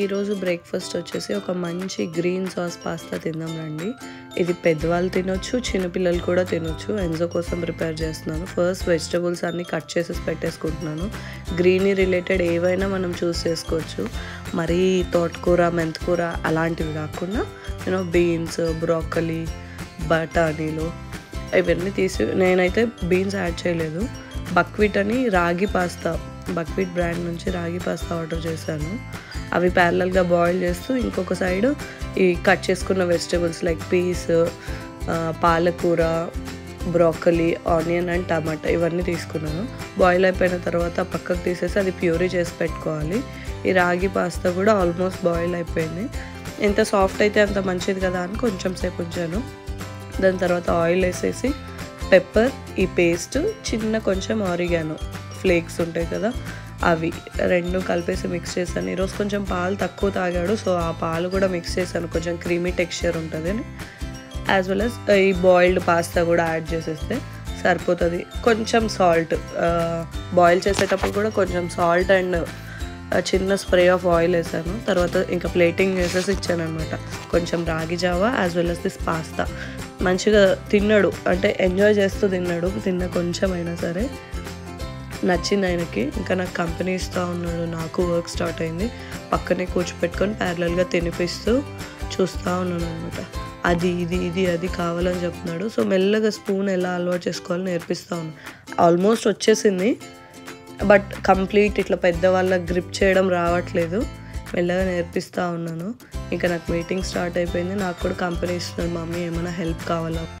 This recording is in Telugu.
ఈరోజు బ్రేక్ఫాస్ట్ వచ్చేసి ఒక మంచి గ్రీన్ సాస్ పాస్తా తిందాం రండి. ఇది పెద్దవాళ్ళు తినొచ్చు, చిన్నపిల్లలు కూడా తినొచ్చు. ఎన్జో కోసం ప్రిపేర్ చేస్తున్నాను. ఫస్ట్ వెజిటబుల్స్ అన్నీ కట్ చేసేసి పెట్టేసుకుంటున్నాను. గ్రీనీ రిలేటెడ్ ఏవైనా మనం చూస్ చేసుకోవచ్చు. మరీ తోటకూర, మెంతికూర అలాంటివి కాకుండా బీన్స్, బ్రోకలీ, బఠానీలు ఇవన్నీ తీసి, నేనైతే బీన్స్ యాడ్ చేయలేదు. బక్వీట్ అని రాగి పాస్తా, బక్వీట్ బ్రాండ్ నుంచి రాగి పాస్తా ఆర్డర్ చేశాను. అవి ప్యారలల్గా బాయిల్ చేస్తూ ఇంకొక సైడ్ ఈ కట్ చేసుకున్న వెజిటబుల్స్ లైక్ పీస్, పాలకూర, బ్రోకలీ, ఆనియన్ అండ్ టమాటా ఇవన్నీ తీసుకున్నాను. బాయిల్ అయిపోయిన తర్వాత పక్కకు తీసేసి అది ప్యూరీ చేసి పెట్టుకోవాలి. ఈ రాగి పాస్తా కూడా ఆల్మోస్ట్ బాయిల్ అయిపోయింది. ఎంత సాఫ్ట్ అయితే అంత మంచిది కదా అని కొంచెం సేపు ఉంచాను. దాని తర్వాత ఆయిల్ వేసేసి పెప్పర్, ఈ పేస్ట్, చిన్న కొంచెం ఆరిగానో ఫ్లేక్స్ ఉంటాయి కదా అవి రెండు కలిపేసి మిక్స్ చేశాను. ఈరోజు కొంచెం పాలు తక్కువ తాగాడు, సో ఆ పాలు కూడా మిక్స్ చేశాను. కొంచెం క్రీమీ టెక్స్చర్ ఉంటుంది అని. యాజ్ వెల్ యాజ్ ఈ బాయిల్డ్ పాస్తా కూడా యాడ్ చేసేస్తే సరిపోతుంది. కొంచెం సాల్ట్, బాయిల్ చేసేటప్పుడు కూడా కొంచెం సాల్ట్ అండ్ చిన్న స్ప్రే ఆఫ్ ఆయిల్ వేసాను. తర్వాత ఇంకా ప్లేటింగ్ చేసేసి ఇచ్చాను అనమాట. కొంచెం రాగి Java as well as this pasta. మంచిగా తిన్నాడు, అంటే ఎంజాయ్ చేస్తూ తిన్నాడు. తిన్న కొంచెం అయినా సరే నచ్చింది ఆయనకి. ఇంకా నాకు కంపెనీ ఇస్తూ ఉన్నాడు. నాకు వర్క్ స్టార్ట్ అయింది. పక్కనే కూర్చోపెట్టుకొని ప్యారలల్గా తినిపిస్తూ చూస్తూ ఉన్నాను అనమాట. అది ఇది ఇది అది కావాలని చెప్తున్నాడు. సో మెల్లగా స్పూన్ ఎలా అలవాటు చేసుకోవాలో నేర్పిస్తూ ఉన్నాను. ఆల్మోస్ట్ వచ్చేసింది, బట్ కంప్లీట్ ఇట్లా పెద్దవాళ్ళకి గ్రిప్ చేయడం రావట్లేదు. మెల్లగా నేర్పిస్తూ ఉన్నాను. ఇంకా నాకు మీటింగ్ స్టార్ట్ అయిపోయింది. నాకు కూడా కంపెనీ ఇస్తున్నాడు, మమ్మీ ఏమైనా హెల్ప్ కావాలా